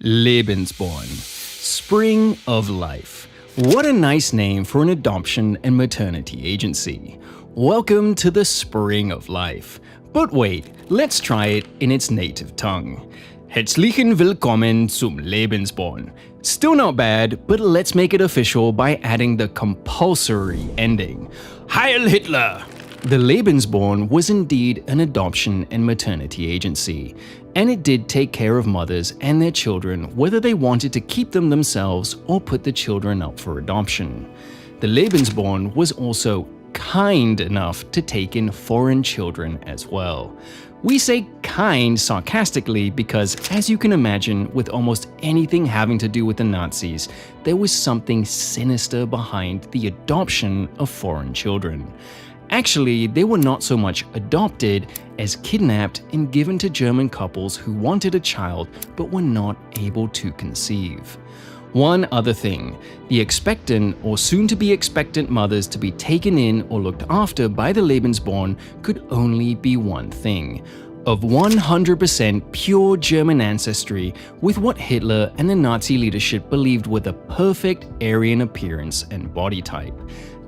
Lebensborn, Spring of Life. What a nice name for an adoption and maternity agency. Welcome to the Spring of Life. But wait, let's try it in its native tongue. Herzlichen Willkommen zum Lebensborn. Still not bad, but let's make it official by adding the compulsory ending. Heil Hitler! The Lebensborn was indeed an adoption and maternity agency, and it did take care of mothers and their children whether they wanted to keep them themselves or put the children up for adoption. The Lebensborn was also kind enough to take in foreign children as well. We say kind sarcastically because, as you can imagine, with almost anything having to do with the Nazis, there was something sinister behind the adoption of foreign children. Actually, they were not so much adopted as kidnapped and given to German couples who wanted a child but were not able to conceive. One other thing, the expectant or soon-to-be expectant mothers to be taken in or looked after by the Lebensborn could only be one thing: of 100% pure German ancestry with what Hitler and the Nazi leadership believed were the perfect Aryan appearance and body type.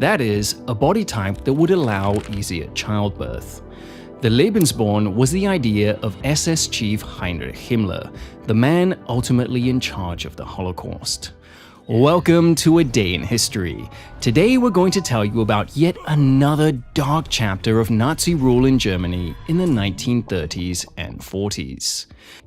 That is, a body type that would allow easier childbirth. The Lebensborn was the idea of SS Chief Heinrich Himmler, the man ultimately in charge of the Holocaust. Welcome to A Day in History. Today we're going to tell you about yet another dark chapter of Nazi rule in Germany in the 1930s and 40s.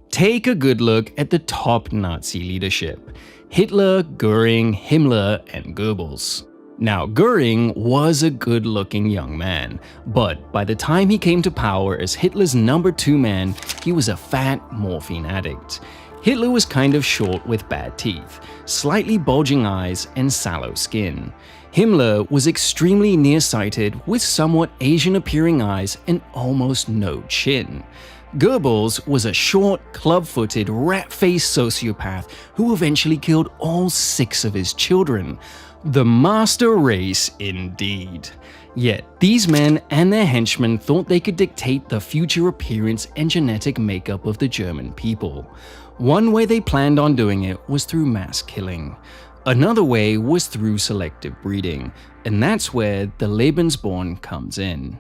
Take a good look at the top Nazi leadership: Hitler, Göring, Himmler, and Goebbels. Now, Göring was a good-looking young man, but by the time he came to power as Hitler's number 2 man, he was a fat morphine addict. Hitler was kind of short with bad teeth, slightly bulging eyes, and sallow skin. Himmler was extremely nearsighted with somewhat Asian-appearing eyes and almost no chin. Goebbels was a short, club-footed, rat-faced sociopath who eventually killed all 6 of his children. The master race indeed. Yet, these men and their henchmen thought they could dictate the future appearance and genetic makeup of the German people. One way they planned on doing it was through mass killing. Another way was through selective breeding, and that's where the Lebensborn comes in.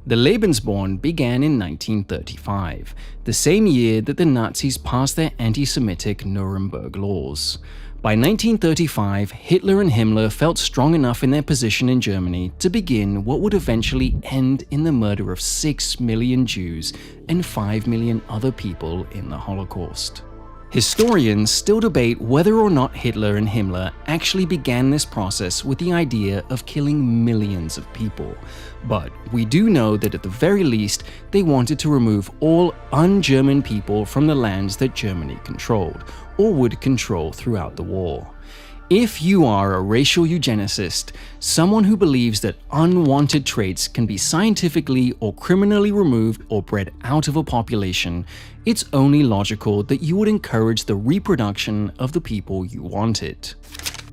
The Lebensborn began in 1935, the same year that the Nazis passed their anti-Semitic Nuremberg laws. By 1935, Hitler and Himmler felt strong enough in their position in Germany to begin what would eventually end in the murder of 6 million Jews and 5 million other people in the Holocaust. Historians still debate whether or not Hitler and Himmler actually began this process with the idea of killing millions of people, but we do know that at the very least they wanted to remove all un-German people from the lands that Germany controlled, or would control throughout the war. If you are a racial eugenicist, someone who believes that unwanted traits can be scientifically or criminally removed or bred out of a population, it's only logical that you would encourage the reproduction of the people you wanted.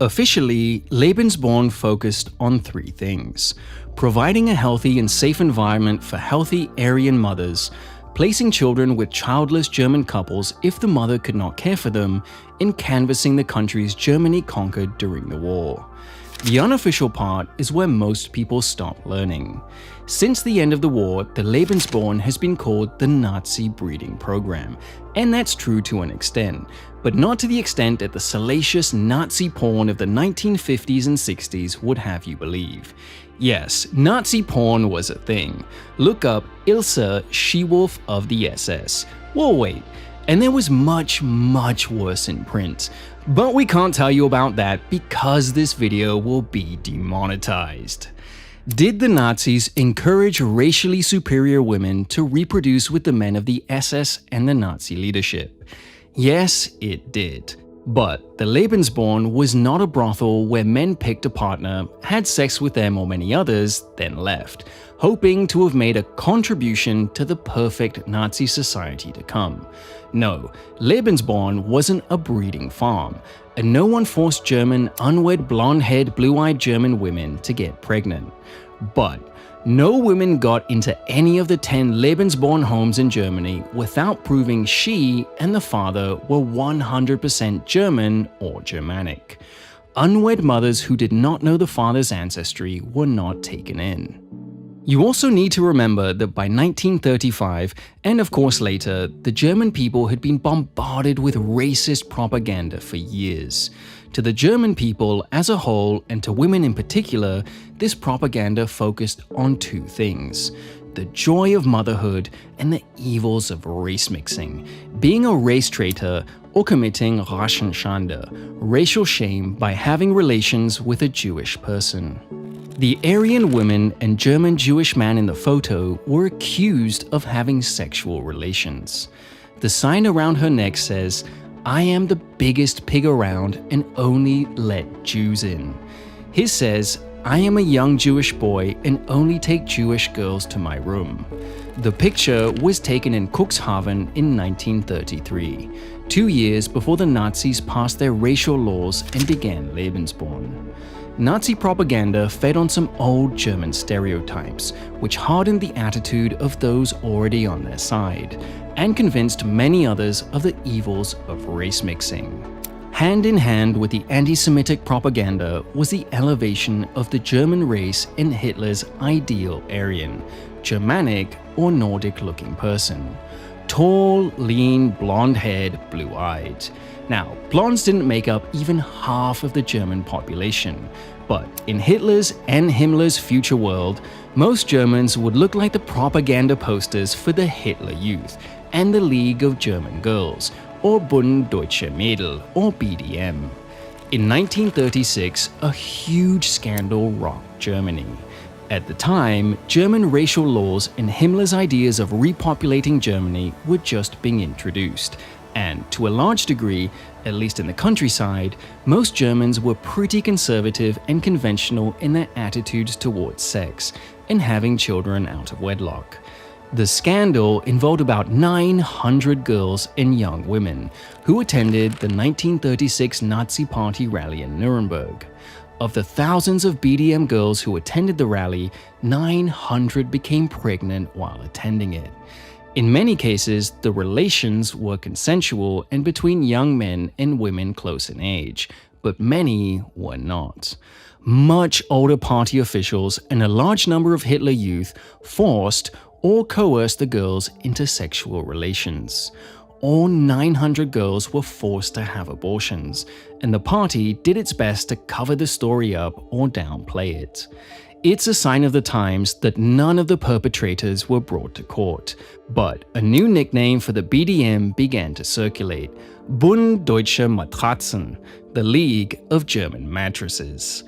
Officially, Lebensborn focused on 3 things: providing a healthy and safe environment for healthy Aryan mothers, placing children with childless German couples if the mother could not care for them, and canvassing the countries Germany conquered during the war. The unofficial part is where most people stop learning. Since the end of the war, the Lebensborn has been called the Nazi breeding program, and that's true to an extent, but not to the extent that the salacious Nazi porn of the 1950s and 60s would have you believe. Yes, Nazi porn was a thing. Look up Ilse, she-wolf of the SS. Well, wait, and there was much worse in print. But we can't tell you about that because this video will be demonetized. Did the Nazis encourage racially superior women to reproduce with the men of the SS and the Nazi leadership? Yes, it did. But the Lebensborn was not a brothel where men picked a partner, had sex with them or many others, then left, hoping to have made a contribution to the perfect Nazi society to come. No, Lebensborn wasn't a breeding farm, and no one forced German, unwed, blonde-haired, blue-eyed German women to get pregnant. But No woman got into any of the 10 Lebensborn homes in Germany without proving she and the father were 100% German or Germanic. Unwed mothers who did not know the father's ancestry were not taken in. You also need to remember that by 1935, and of course later, the German people had been bombarded with racist propaganda for years. To the German people as a whole, and to women in particular, this propaganda focused on two things: the joy of motherhood and the evils of race mixing, being a race traitor or committing Rassenschande, racial shame by having relations with a Jewish person. The Aryan woman and German Jewish man in the photo were accused of having sexual relations. The sign around her neck says, "I am the biggest pig around and only let Jews in." His says, "I am a young Jewish boy and only take Jewish girls to my room." The picture was taken in Cuxhaven in 1933, 2 years before the Nazis passed their racial laws and began Lebensborn. Nazi propaganda fed on some old German stereotypes, which hardened the attitude of those already on their side, and convinced many others of the evils of race mixing. Hand in hand with the anti-Semitic propaganda was the elevation of the German race in Hitler's ideal Aryan, Germanic or Nordic-looking person. Tall, lean, blonde-haired, blue-eyed. Now, blondes didn't make up even half of the German population, but in Hitler's and Himmler's future world, most Germans would look like the propaganda posters for the Hitler Youth and the League of German Girls, or Bund Deutsche Mädel, or BDM. In 1936, a huge scandal rocked Germany. At the time, German racial laws and Himmler's ideas of repopulating Germany were just being introduced, and to a large degree, at least in the countryside, most Germans were pretty conservative and conventional in their attitudes towards sex and having children out of wedlock. The scandal involved about 900 girls and young women who attended the 1936 Nazi Party rally in Nuremberg. Of the thousands of BDM girls who attended the rally, 900 became pregnant while attending it. In many cases, the relations were consensual and between young men and women close in age, but many were not. Much older party officials and a large number of Hitler Youth forced or coerced the girls into sexual relations. All 900 girls were forced to have abortions, and the party did its best to cover the story up or downplay it. It's a sign of the times that none of the perpetrators were brought to court, but a new nickname for the BDM began to circulate: Bund Deutsche Matratzen, the League of German Mattresses.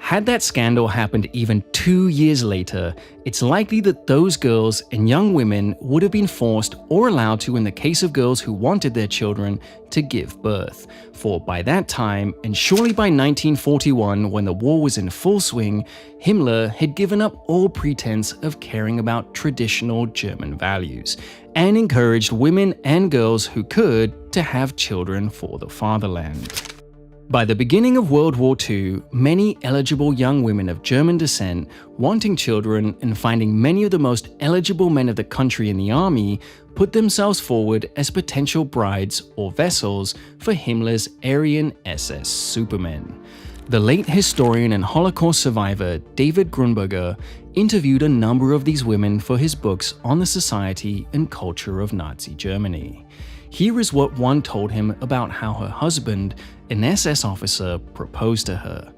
Had that scandal happened even 2 years later, it's likely that those girls and young women would have been forced or allowed to, in the case of girls who wanted their children, to give birth. For by that time, and surely by 1941 when the war was in full swing, Himmler had given up all pretense of caring about traditional German values and encouraged women and girls who could to have children for the fatherland. By the beginning of World War II, many eligible young women of German descent, wanting children and finding many of the most eligible men of the country in the army, put themselves forward as potential brides or vessels for Himmler's Aryan SS supermen. The late historian and Holocaust survivor David Grunberger interviewed a number of these women for his books on the society and culture of Nazi Germany. Here is what one told him about how her husband, an SS officer, proposed to her.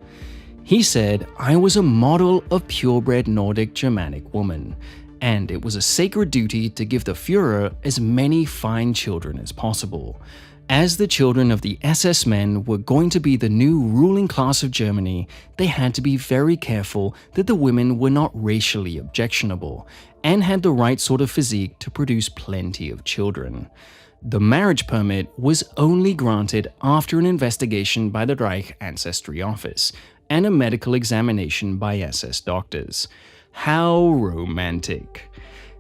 He said, "I was a model of purebred Nordic Germanic woman, and it was a sacred duty to give the Führer as many fine children as possible. As the children of the SS men were going to be the new ruling class of Germany, they had to be very careful that the women were not racially objectionable and had the right sort of physique to produce plenty of children." The marriage permit was only granted after an investigation by the Reich Ancestry Office and a medical examination by SS doctors. How romantic.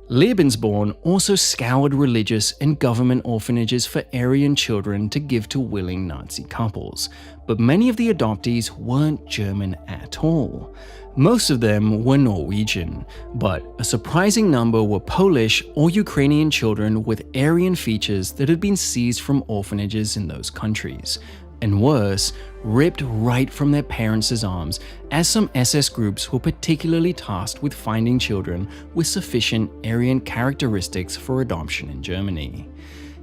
Lebensborn also scoured religious and government orphanages for Aryan children to give to willing Nazi couples, but many of the adoptees weren't German at all. Most of them were Norwegian, but a surprising number were Polish or Ukrainian children with Aryan features that had been seized from orphanages in those countries. And worse, ripped right from their parents' arms, as some SS groups were particularly tasked with finding children with sufficient Aryan characteristics for adoption in Germany.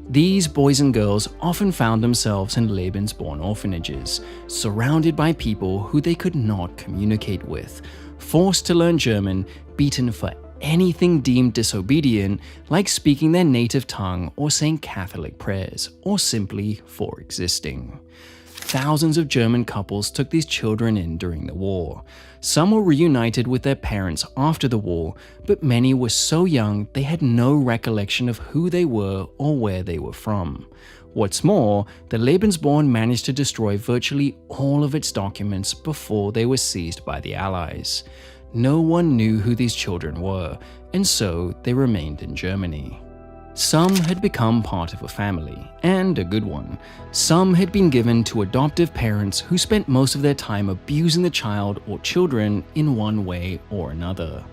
These boys and girls often found themselves in Lebensborn orphanages, surrounded by people who they could not communicate with, forced to learn German, beaten for anything deemed disobedient, like speaking their native tongue or saying Catholic prayers, or simply for existing. Thousands of German couples took these children in during the war. Some were reunited with their parents after the war, but many were so young they had no recollection of who they were or where they were from. What's more, the Lebensborn managed to destroy virtually all of its documents before they were seized by the Allies. No one knew who these children were, and so they remained in Germany. Some had become part of a family, and a good one. Some had been given to adoptive parents who spent most of their time abusing the child or children in one way or another.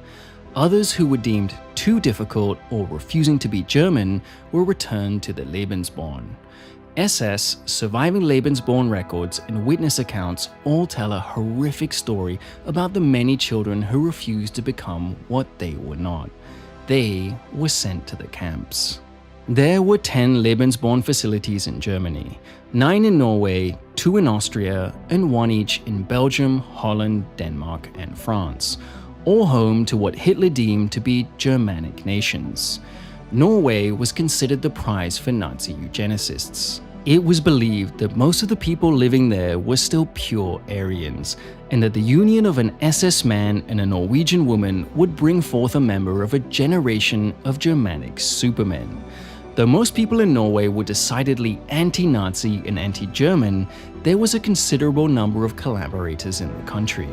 Others who were deemed too difficult or refusing to be German were returned to the Lebensborn. SS, surviving Lebensborn records, and witness accounts all tell a horrific story about the many children who refused to become what they were not. They were sent to the camps. There were 10 Lebensborn facilities in Germany, 9 in Norway, 2 in Austria, and 1 each in Belgium, Holland, Denmark, and France, all home to what Hitler deemed to be Germanic nations. Norway was considered the prize for Nazi eugenicists. It was believed that most of the people living there were still pure Aryans, and that the union of an SS man and a Norwegian woman would bring forth a member of a generation of Germanic supermen. Though most people in Norway were decidedly anti-Nazi and anti-German, there was a considerable number of collaborators in the country.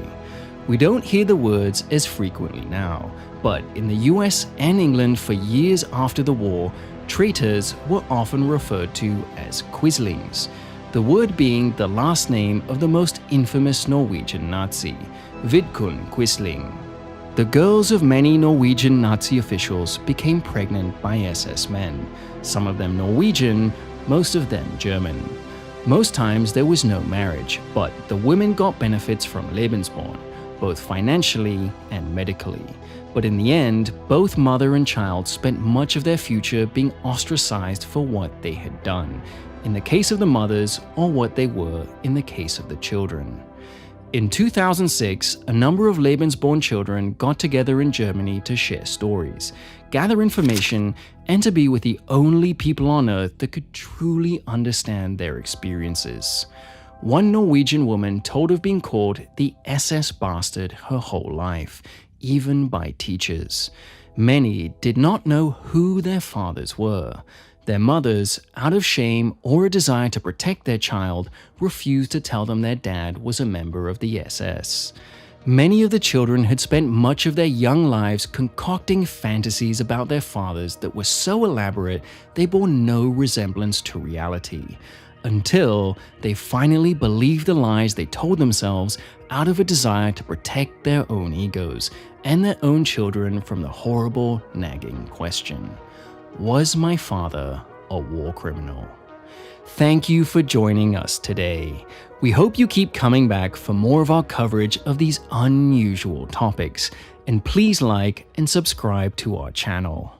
We don't hear the words as frequently now, but in the US and England for years after the war, traitors were often referred to as Quislings, the word being the last name of the most infamous Norwegian Nazi, Vidkun Quisling. The girls of many Norwegian Nazi officials became pregnant by SS men, some of them Norwegian, most of them German. Most times there was no marriage, but the women got benefits from Lebensborn, both financially and medically. But in the end, both mother and child spent much of their future being ostracized for what they had done, in the case of the mothers, or what they were in the case of the children. In 2006, a number of Lebensborn children got together in Germany to share stories, gather information, and to be with the only people on Earth that could truly understand their experiences. One Norwegian woman told of being called the SS bastard her whole life, even by teachers. Many did not know who their fathers were. Their mothers, out of shame or a desire to protect their child, refused to tell them their dad was a member of the SS. Many of the children had spent much of their young lives concocting fantasies about their fathers that were so elaborate they bore no resemblance to reality, until they finally believed the lies they told themselves out of a desire to protect their own egos and their own children from the horrible, nagging question: was my father a war criminal? Thank you for joining us today. We hope you keep coming back for more of our coverage of these unusual topics, and please like and subscribe to our channel.